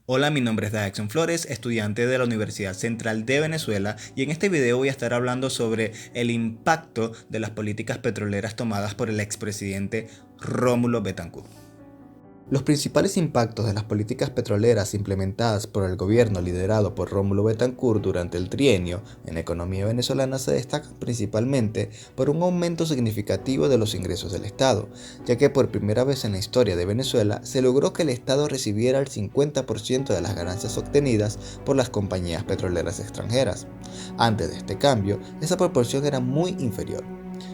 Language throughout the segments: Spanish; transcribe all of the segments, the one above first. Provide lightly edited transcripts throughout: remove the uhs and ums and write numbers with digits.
Hola, mi nombre es Daxon Flores, estudiante de la Universidad Central de Venezuela, y en este video voy a estar hablando sobre el impacto de las políticas petroleras tomadas por el expresidente Rómulo Betancourt. Los principales impactos de las políticas petroleras implementadas por el gobierno liderado por Rómulo Betancourt durante el trienio en la economía venezolana se destacan principalmente por un aumento significativo de los ingresos del Estado, ya que por primera vez en la historia de Venezuela se logró que el Estado recibiera el 50% de las ganancias obtenidas por las compañías petroleras extranjeras. Antes de este cambio, esa proporción era muy inferior.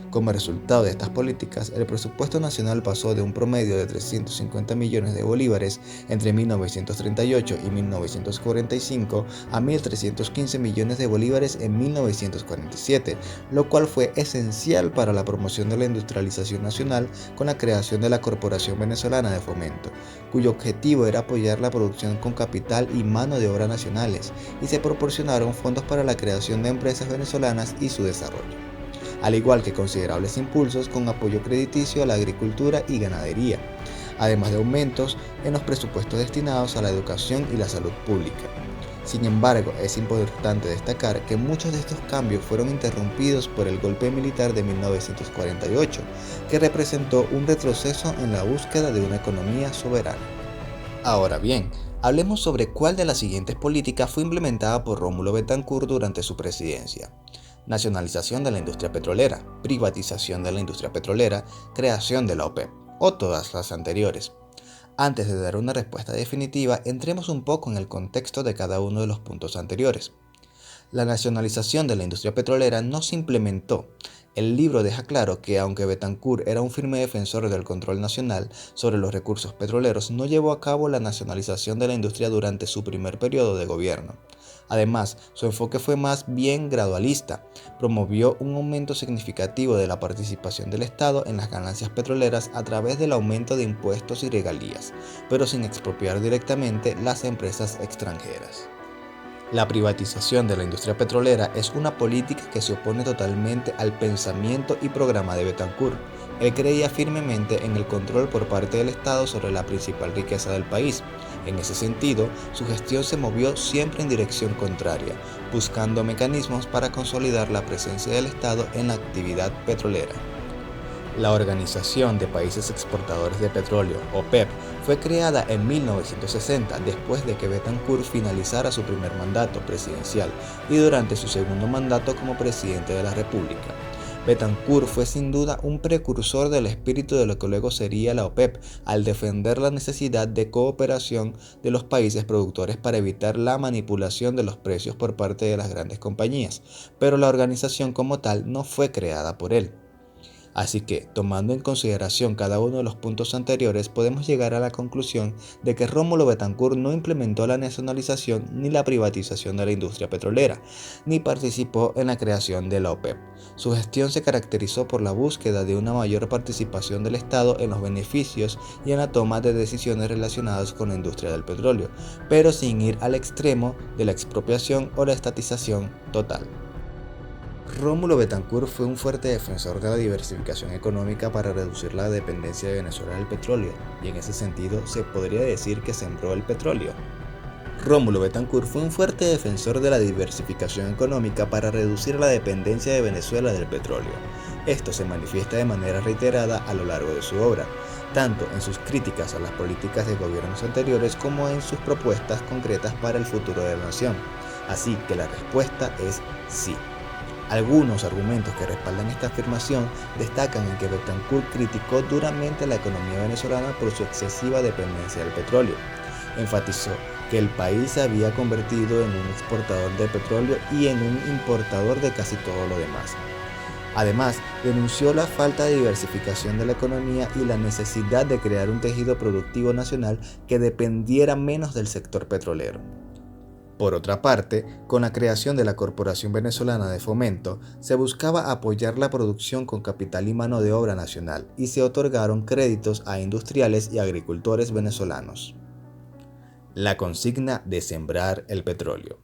Como resultado de estas políticas, el presupuesto nacional pasó de un promedio de 350 millones de bolívares entre 1938 y 1945 a 1.315 millones de bolívares en 1947, lo cual fue esencial para la promoción de la industrialización nacional con la creación de la Corporación Venezolana de Fomento, cuyo objetivo era apoyar la producción con capital y mano de obra nacionales, y se proporcionaron fondos para la creación de empresas venezolanas y su desarrollo, al igual que considerables impulsos con apoyo crediticio a la agricultura y ganadería, además de aumentos en los presupuestos destinados a la educación y la salud pública. Sin embargo, es importante destacar que muchos de estos cambios fueron interrumpidos por el golpe militar de 1948, que representó un retroceso en la búsqueda de una economía soberana. Ahora bien, hablemos sobre cuál de las siguientes políticas fue implementada por Rómulo Betancourt durante su presidencia. Nacionalización de la industria petrolera, privatización de la industria petrolera, creación de la OPEP, o todas las anteriores. Antes de dar una respuesta definitiva, entremos un poco en el contexto de cada uno de los puntos anteriores. La nacionalización de la industria petrolera no se implementó. El libro deja claro que aunque Betancourt era un firme defensor del control nacional sobre los recursos petroleros, no llevó a cabo la nacionalización de la industria durante su primer periodo de gobierno. Además, su enfoque fue más bien gradualista. Promovió un aumento significativo de la participación del Estado en las ganancias petroleras a través del aumento de impuestos y regalías, pero sin expropiar directamente las empresas extranjeras. La privatización de la industria petrolera es una política que se opone totalmente al pensamiento y programa de Betancourt. Él creía firmemente en el control por parte del Estado sobre la principal riqueza del país. En ese sentido, su gestión se movió siempre en dirección contraria, buscando mecanismos para consolidar la presencia del Estado en la actividad petrolera. La Organización de Países Exportadores de Petróleo, OPEP, fue creada en 1960 después de que Betancourt finalizara su primer mandato presidencial y durante su segundo mandato como presidente de la República. Betancourt fue sin duda un precursor del espíritu de lo que luego sería la OPEP, al defender la necesidad de cooperación de los países productores para evitar la manipulación de los precios por parte de las grandes compañías, pero la organización como tal no fue creada por él. Así que, tomando en consideración cada uno de los puntos anteriores, podemos llegar a la conclusión de que Rómulo Betancourt no implementó la nacionalización ni la privatización de la industria petrolera, ni participó en la creación de la OPEP. Su gestión se caracterizó por la búsqueda de una mayor participación del Estado en los beneficios y en la toma de decisiones relacionadas con la industria del petróleo, pero sin ir al extremo de la expropiación o la estatización total. Rómulo Betancourt fue un fuerte defensor de la diversificación económica para reducir la dependencia de Venezuela del petróleo, y en ese sentido se podría decir que sembró el petróleo. Rómulo Betancourt fue un fuerte defensor de la diversificación económica para reducir la dependencia de Venezuela del petróleo. Esto se manifiesta de manera reiterada a lo largo de su obra, tanto en sus críticas a las políticas de gobiernos anteriores como en sus propuestas concretas para el futuro de la nación. Así que la respuesta es sí. Algunos argumentos que respaldan esta afirmación destacan en que Betancourt criticó duramente la economía venezolana por su excesiva dependencia del petróleo. Enfatizó que el país se había convertido en un exportador de petróleo y en un importador de casi todo lo demás. Además, denunció la falta de diversificación de la economía y la necesidad de crear un tejido productivo nacional que dependiera menos del sector petrolero. Por otra parte, con la creación de la Corporación Venezolana de Fomento, se buscaba apoyar la producción con capital y mano de obra nacional y se otorgaron créditos a industriales y agricultores venezolanos. La consigna de sembrar el petróleo.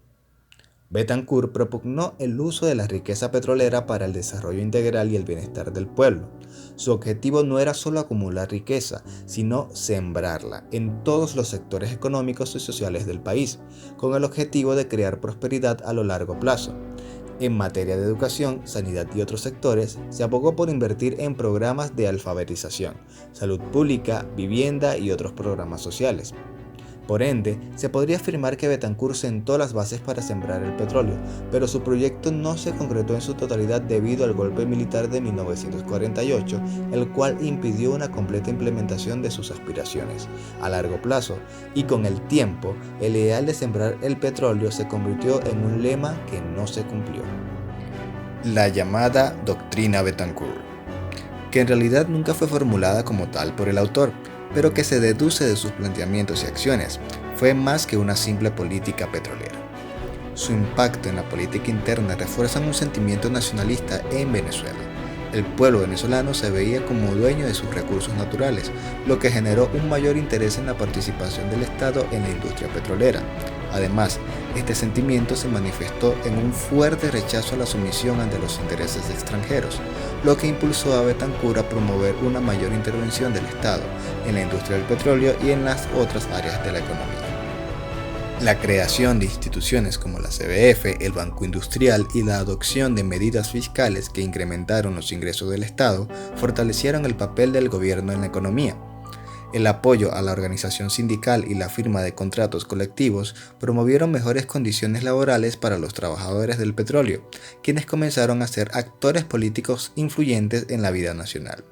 Betancourt propugnó el uso de la riqueza petrolera para el desarrollo integral y el bienestar del pueblo. Su objetivo no era solo acumular riqueza, sino sembrarla en todos los sectores económicos y sociales del país, con el objetivo de crear prosperidad a lo largo plazo. En materia de educación, sanidad y otros sectores, se abogó por invertir en programas de alfabetización, salud pública, vivienda y otros programas sociales. Por ende, se podría afirmar que Betancourt sentó las bases para sembrar el petróleo, pero su proyecto no se concretó en su totalidad debido al golpe militar de 1948, el cual impidió una completa implementación de sus aspiraciones. A largo plazo, y con el tiempo, el ideal de sembrar el petróleo se convirtió en un lema que no se cumplió. La llamada Doctrina Betancourt, que en realidad nunca fue formulada como tal por el autor, pero que se deduce de sus planteamientos y acciones, fue más que una simple política petrolera. Su impacto en la política interna refuerza un sentimiento nacionalista en Venezuela. El pueblo venezolano se veía como dueño de sus recursos naturales, lo que generó un mayor interés en la participación del Estado en la industria petrolera. Además, este sentimiento se manifestó en un fuerte rechazo a la sumisión ante los intereses extranjeros, lo que impulsó a Betancourt a promover una mayor intervención del Estado en la industria del petróleo y en las otras áreas de la economía. La creación de instituciones como la CBF, el Banco Industrial y la adopción de medidas fiscales que incrementaron los ingresos del Estado fortalecieron el papel del gobierno en la economía. El apoyo a la organización sindical y la firma de contratos colectivos promovieron mejores condiciones laborales para los trabajadores del petróleo, quienes comenzaron a ser actores políticos influyentes en la vida nacional.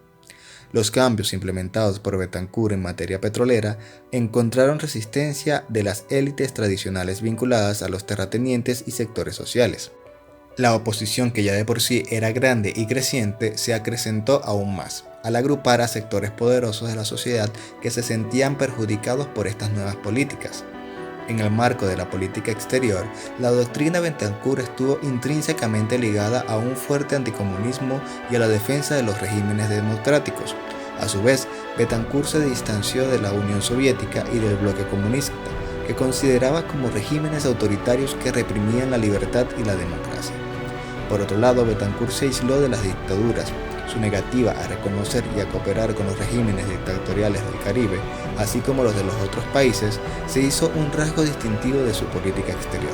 Los cambios implementados por Betancourt en materia petrolera encontraron resistencia de las élites tradicionales vinculadas a los terratenientes y sectores sociales. La oposición, que ya de por sí era grande y creciente, se acrecentó aún más, al agrupar a sectores poderosos de la sociedad que se sentían perjudicados por estas nuevas políticas. En el marco de la política exterior, la doctrina Betancourt estuvo intrínsecamente ligada a un fuerte anticomunismo y a la defensa de los regímenes democráticos. A su vez, Betancourt se distanció de la Unión Soviética y del bloque comunista, que consideraba como regímenes autoritarios que reprimían la libertad y la democracia. Por otro lado, Betancourt se aisló de las dictaduras. Su negativa a reconocer y a cooperar con los regímenes dictatoriales del Caribe, así como los de los otros países, se hizo un rasgo distintivo de su política exterior.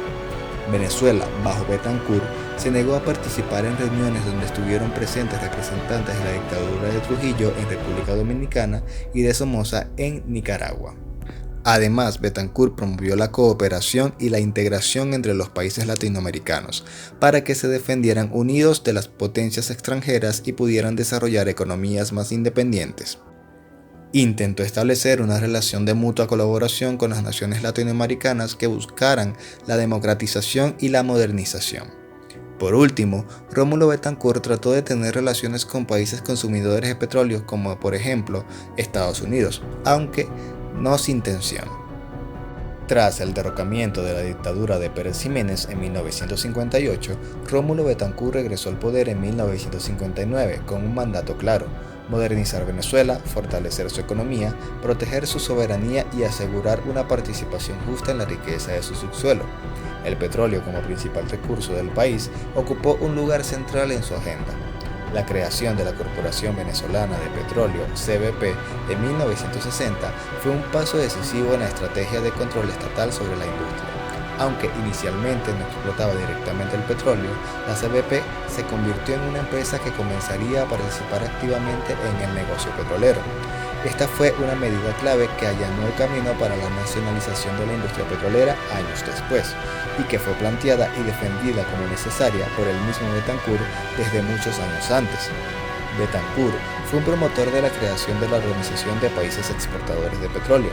Venezuela, bajo Betancourt, se negó a participar en reuniones donde estuvieron presentes representantes de la dictadura de Trujillo en República Dominicana y de Somoza en Nicaragua. Además, Betancourt promovió la cooperación y la integración entre los países latinoamericanos para que se defendieran unidos de las potencias extranjeras y pudieran desarrollar economías más independientes. Intentó establecer una relación de mutua colaboración con las naciones latinoamericanas que buscaran la democratización y la modernización. Por último, Rómulo Betancourt trató de tener relaciones con países consumidores de petróleo como por ejemplo Estados Unidos, aunque no sin tensión. Tras el derrocamiento de la dictadura de Pérez Jiménez en 1958, Rómulo Betancourt regresó al poder en 1959 con un mandato claro: modernizar Venezuela, fortalecer su economía, proteger su soberanía y asegurar una participación justa en la riqueza de su subsuelo. El petróleo, como principal recurso del país, ocupó un lugar central en su agenda. La creación de la Corporación Venezolana de Petróleo, CBP, en 1960 fue un paso decisivo en la estrategia de control estatal sobre la industria. Aunque inicialmente no explotaba directamente el petróleo, la CBP se convirtió en una empresa que comenzaría a participar activamente en el negocio petrolero. Esta fue una medida clave que allanó el camino para la nacionalización de la industria petrolera años después, y que fue planteada y defendida como necesaria por el mismo Betancourt desde muchos años antes. Betancourt fue un promotor de la creación de la Organización de Países Exportadores de Petróleo,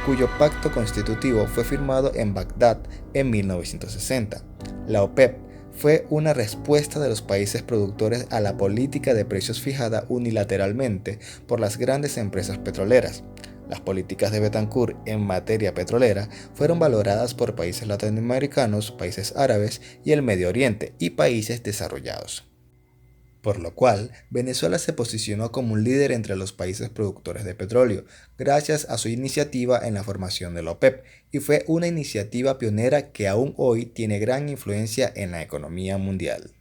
cuyo pacto constitutivo fue firmado en Bagdad en 1960. La OPEP fue una respuesta de los países productores a la política de precios fijada unilateralmente por las grandes empresas petroleras. Las políticas de Betancourt en materia petrolera fueron valoradas por países latinoamericanos, países árabes y el Medio Oriente y países desarrollados. por lo cual Venezuela se posicionó como un líder entre los países productores de petróleo, gracias a su iniciativa en la formación de la OPEP, y fue una iniciativa pionera que aún hoy tiene gran influencia en la economía mundial.